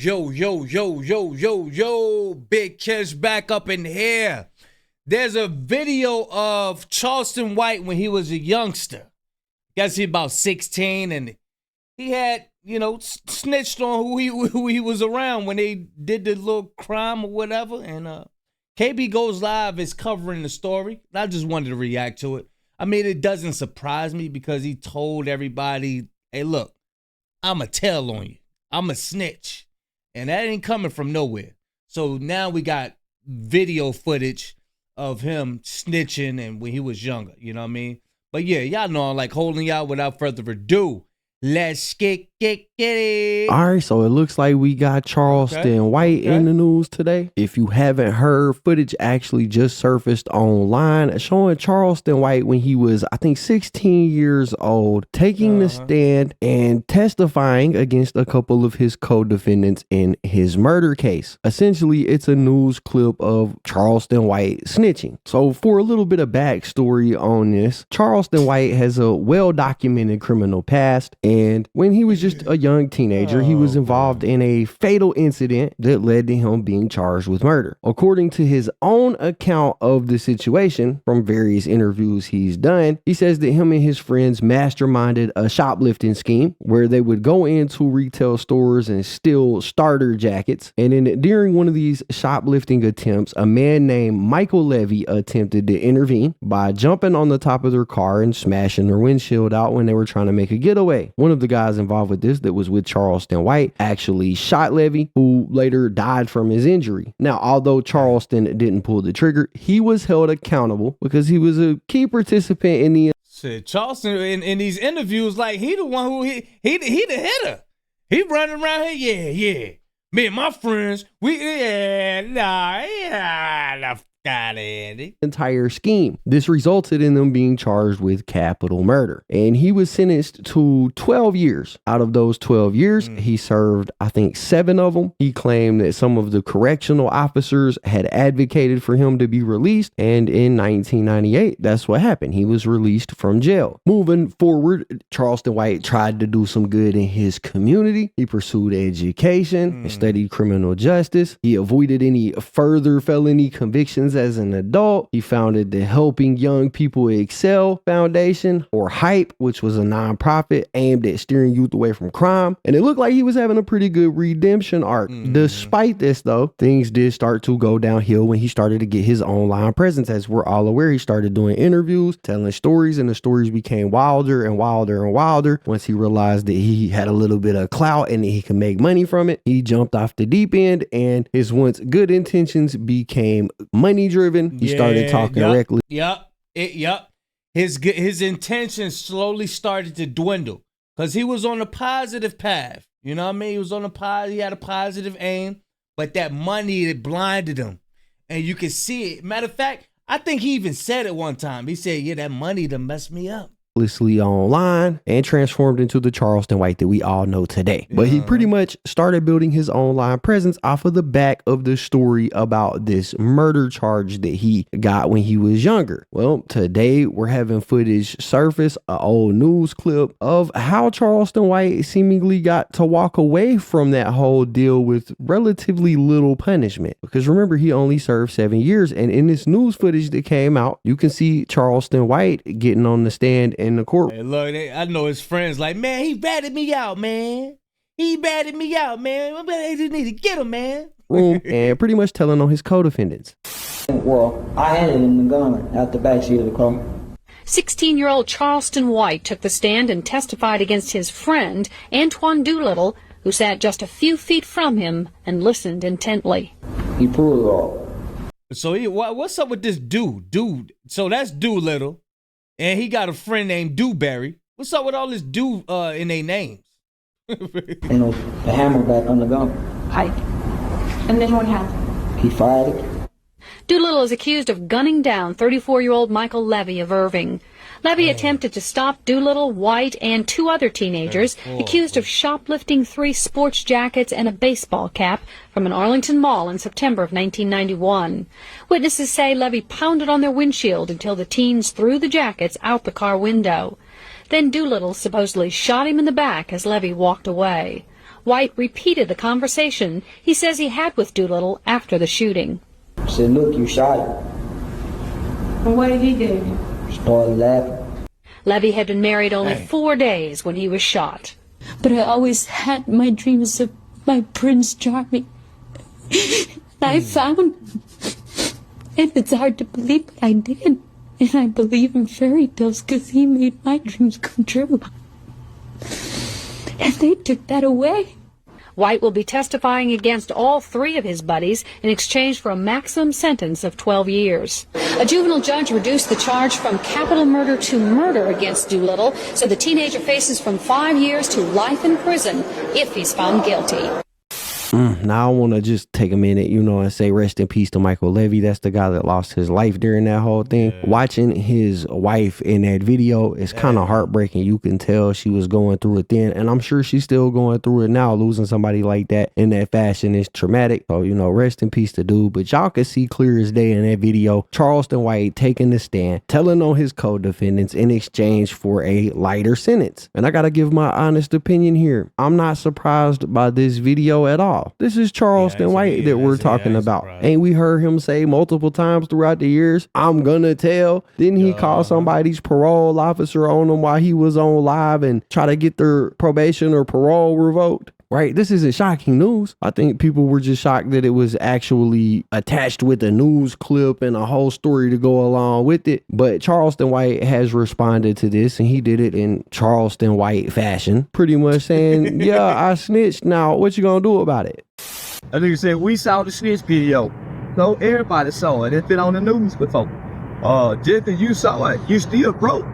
Yo, Big Kiss back up in here. There's a video of Charleston White when he was a youngster. Guess he about 16, and he had, snitched on who he was around when they did the little crime or whatever. And KB Goes Live is covering the story. I just wanted to react to it. I mean, it doesn't surprise me because he told everybody, hey, look, I'm a tell on you. I'm a snitch. And that ain't coming from nowhere. So now we got video footage of him snitching and when he was younger. You know what I mean? But yeah, y'all know I'm like holding y'all without further ado. Let's get it. All right, so it looks like we got Charleston White in the news today. If you haven't heard, footage actually just surfaced online showing Charleston White when he was, I think, 16 years old, taking the stand and testifying against a couple of his co-defendants in his murder case. Essentially, it's a news clip of Charleston White snitching. So for a little bit of backstory on this, Charleston White has a well-documented criminal past. And when he was just a young teenager, he was involved in a fatal incident that led to him being charged with murder. According to his own account of the situation from various interviews he's done, he says that him and his friends masterminded a shoplifting scheme where they would go into retail stores and steal starter jackets. And then during one of these shoplifting attempts, a man named Michael Levy attempted to intervene by jumping on the top of their car and smashing their windshield out when they were trying to make a getaway. One of the guys involved with this that was with Charleston White actually shot Levy, who later died from his injury. Now, although Charleston didn't pull the trigger, he was held accountable because he was a key participant in the Charleston in these interviews, like he the one who he the hitter. He running around here, yeah. Me and my friends, entire scheme. This resulted in them being charged with capital murder. And he was sentenced to 12 years. Out of those 12 years, he served, I think, 7 of them. He claimed that some of the correctional officers had advocated for him to be released. And in 1998, that's what happened. He was released from jail. Moving forward, Charleston White tried to do some good in his community. He pursued education and studied criminal justice. He avoided any further felony convictions as an adult. He founded the Helping Young People Excel Foundation, or HYPE, which was a nonprofit aimed at steering youth away from crime. And it looked like he was having a pretty good redemption arc. Despite this, though, things did start to go downhill when he started to get his online presence. As we're all aware, he started doing interviews, telling stories, and the stories became wilder and wilder and wilder. Once he realized that he had a little bit of clout and that he could make money from it, he jumped off the deep end, and his once good intentions became money driven. He started talking reckless. His intentions slowly started to dwindle because he was on a positive path. You know what I mean? He was on he had a positive aim, but that money, it blinded him. And you can see it. Matter of fact, I think he even said it one time. He said, yeah, that money done messed me up. Online and transformed into the Charleston White that we all know today. But he pretty much started building his online presence off of the back of the story about this murder charge that he got when he was younger. Well, today we're having footage surface, an old news clip of how Charleston White seemingly got to walk away from that whole deal with relatively little punishment. Because remember, he only served 7 years. And in this news footage that came out, you can see Charleston White getting on the stand in the court. Hey, look, I know his friends like, man, he ratted me out, man. He ratted me out, man. They just need to get him, man. And pretty much telling on his co-defendants. Well, I handed him the gun out the backseat of the car. 16-year-old Charleston White took the stand and testified against his friend, Antoine Doolittle, who sat just a few feet from him and listened intently. He pulled it off. So what's up with this dude? So that's Doolittle. And he got a friend named Dewberry. What's up with all this in their names? The hammer back on the gun. Right. And then what happened? He fired it. Doolittle is accused of gunning down 34-year-old Michael Levy of Irving. Levy attempted to stop Doolittle, White, and 2 other teenagers accused of shoplifting 3 sports jackets and a baseball cap from an Arlington mall in September of 1991. Witnesses say Levy pounded on their windshield until the teens threw the jackets out the car window. Then Doolittle supposedly shot him in the back as Levy walked away. White repeated the conversation he says he had with Doolittle after the shooting. I said, look, you shot him. And what did he do? Started laughing. Levy had been married only 4 days when he was shot. But I always had my dreams of my Prince Charming. I found him. And it's hard to believe, but I did. And I believe in fairy tales because he made my dreams come true. And they took that away. White will be testifying against all 3 of his buddies in exchange for a maximum sentence of 12 years. A juvenile judge reduced the charge from capital murder to murder against Doolittle, so the teenager faces from 5 years to life in prison if he's found guilty. Now I want to just take a minute, and say rest in peace to Michael Levy. That's the guy that lost his life during that whole thing. Yeah. Watching his wife in that video is kind of heartbreaking. You can tell she was going through it then, and I'm sure she's still going through it now. Losing somebody like that in that fashion is traumatic. So, rest in peace to dude. But y'all can see clear as day in that video, Charleston White taking the stand, telling on his co-defendants in exchange for a lighter sentence. And I got to give my honest opinion here. I'm not surprised by this video at all. This is Charleston White that we're talking about. Ain't we heard him say multiple times throughout the years, I'm gonna tell? Didn't he call somebody's parole officer on him while he was on live and try to get their probation or parole revoked? Right? This isn't shocking news. I think people were just shocked that it was actually attached with a news clip and a whole story to go along with it. But Charleston White has responded to this, and he did it in Charleston White fashion, pretty much saying, yeah, I snitched. Now, what you gonna do about it? I think you said we saw the snitch video. So everybody saw it. It's been on the news before. Just because you saw it, you still broke.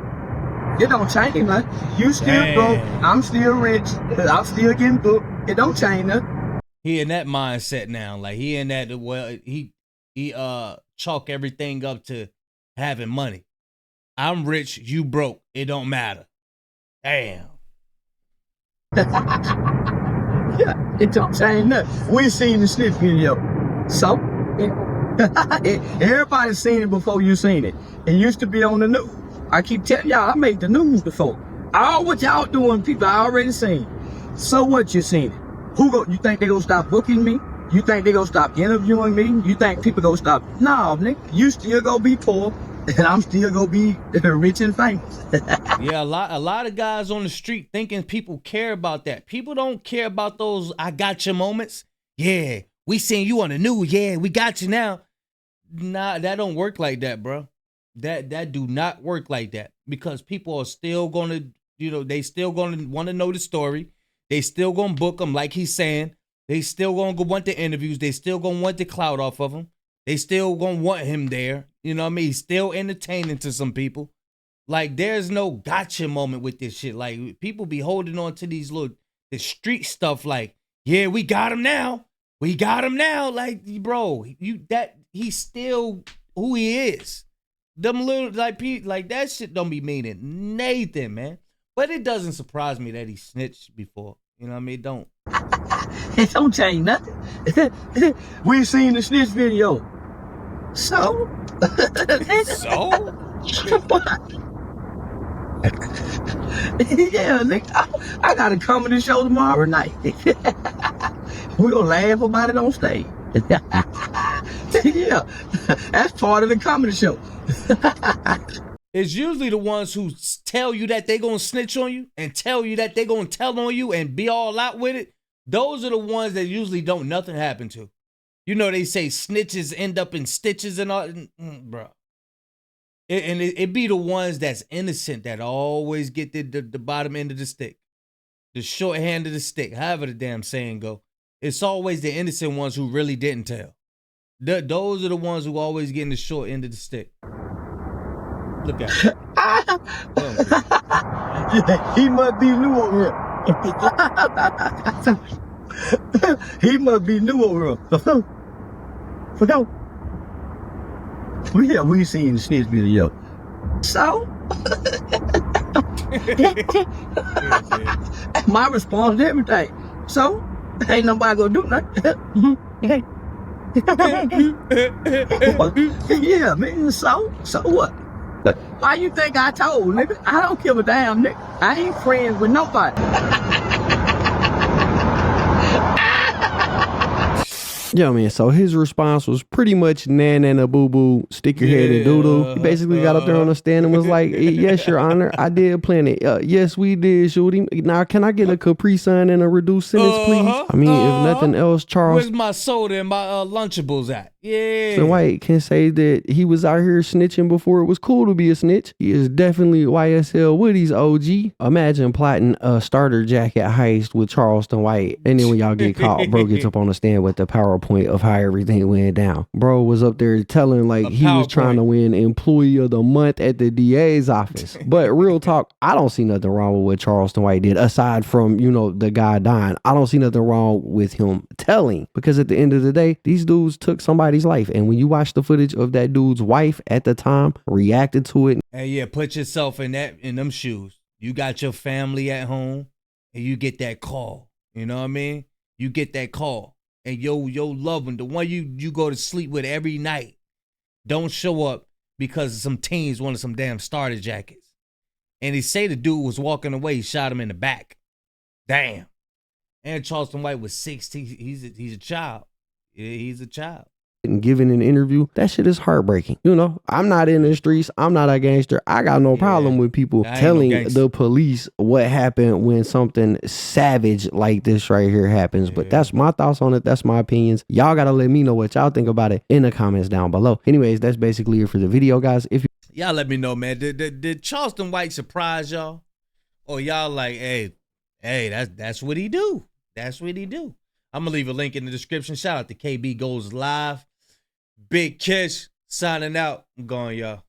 It don't change nothing. You still broke. I'm still rich. I'm still getting booked. It don't change nothing. He in that mindset now. Like he in that, he chalk everything up to having money. I'm rich, you broke. It don't matter. Damn. Yeah, it don't change nothing. We seen the snitch video. So everybody's seen it before you seen it. It used to be on the news. I keep telling y'all, I made the news before. All what y'all doing, people I already seen. So what you seen it? You think they gonna stop booking me? You think they gonna stop interviewing me? You think people gonna stop? No, nigga, you still gonna be poor, and I'm still gonna be rich and famous. Yeah, a lot of guys on the street thinking people care about that. People don't care about those I got you moments. Yeah, we seen you on the news. Yeah, we got you now. Nah, that don't work like that, bro. That do not work like that, because people are still gonna, they still gonna want to know the story. They still gonna book them, like he's saying. They still gonna want the interviews. They still gonna want the clout off of him. They still gonna want him there. You know what I mean? He's still entertaining to some people. Like, there's no gotcha moment with this shit. Like, people be holding on to the street stuff. Like, yeah, we got him now. We got him now. Like, bro, he's still who he is. Them little like that shit don't be meaning Nathan, man. But it doesn't surprise me that he snitched before. You know what I mean? Don't. It don't change nothing. We seen the snitch video. So? So? Yeah, nigga. I gotta come to the show tomorrow night. We're gonna laugh about it on stage. Yeah, that's part of the comedy show. It's usually the ones who tell you that they gonna snitch on you and tell you that they gonna tell on you and be all out with it. Those are the ones that usually don't nothing happen to. They say snitches end up in stitches and all, bro. It be the ones that's innocent that always get the bottom end of the stick, the short hand of the stick, however the damn saying go. It's always the innocent ones who really didn't tell. Those are the ones who always get in the short end of the stick. Look at him. He must be new over here. He must be new over here. For no. We seen the snitch video. So? My response to everything. So? Ain't nobody gonna do nothing. Yeah, man. So what? Why you think I told, nigga? I don't give a damn, nigga. I ain't friends with nobody. Yeah, man. So his response was pretty much na boo boo, stick your head in doodle. He basically got up there on the stand and was like, "Yes, Your Honor, I did plan it. Yes, we did shoot him. Now, can I get a Capri Sun and a reduced sentence, please? I mean, if nothing else, Charles." Where's my soda and my Lunchables at? Yeah. White can say that he was out here snitching before it was cool to be a snitch. He is definitely YSL Woody's OG. Imagine plotting a starter jacket heist with Charleston White, and then when y'all get caught, bro gets up on the stand with the PowerPoint of how everything went down. Bro was up there telling like he was trying to win Employee of the Month at the DA's office. But real talk, I don't see nothing wrong with what Charleston White did, aside from, you know, the guy dying. I don't see nothing wrong with him telling, because at the end of the day, these dudes took somebody's life. And when you watch the footage of that dude's wife at the time reacted to it. Hey, yeah, put yourself in them shoes. You got your family at home and you get that call. You know what I mean? You get that call. And your loved one, the one you go to sleep with every night, don't show up because some teens wanted some damn starter jackets. And they say the dude was walking away, he shot him in the back. Damn. And Charleston White was 16. He's a child. Yeah, he's a child. And giving an interview, that shit is heartbreaking. You know, I'm not in the streets. I'm not a gangster. I got no problem with people telling the police what happened when something savage like this right here happens. But that's my thoughts on it. That's my opinions. Y'all got to let me know what y'all think about it in the comments down below. Anyways, that's basically it for the video, guys. If y'all let me know, man. Did Charleston White surprise y'all? Or y'all like, hey, that's what he do. That's what he do. I'm going to leave a link in the description. Shout out to KB Goes Live. Big Kish signing out. I'm going, y'all.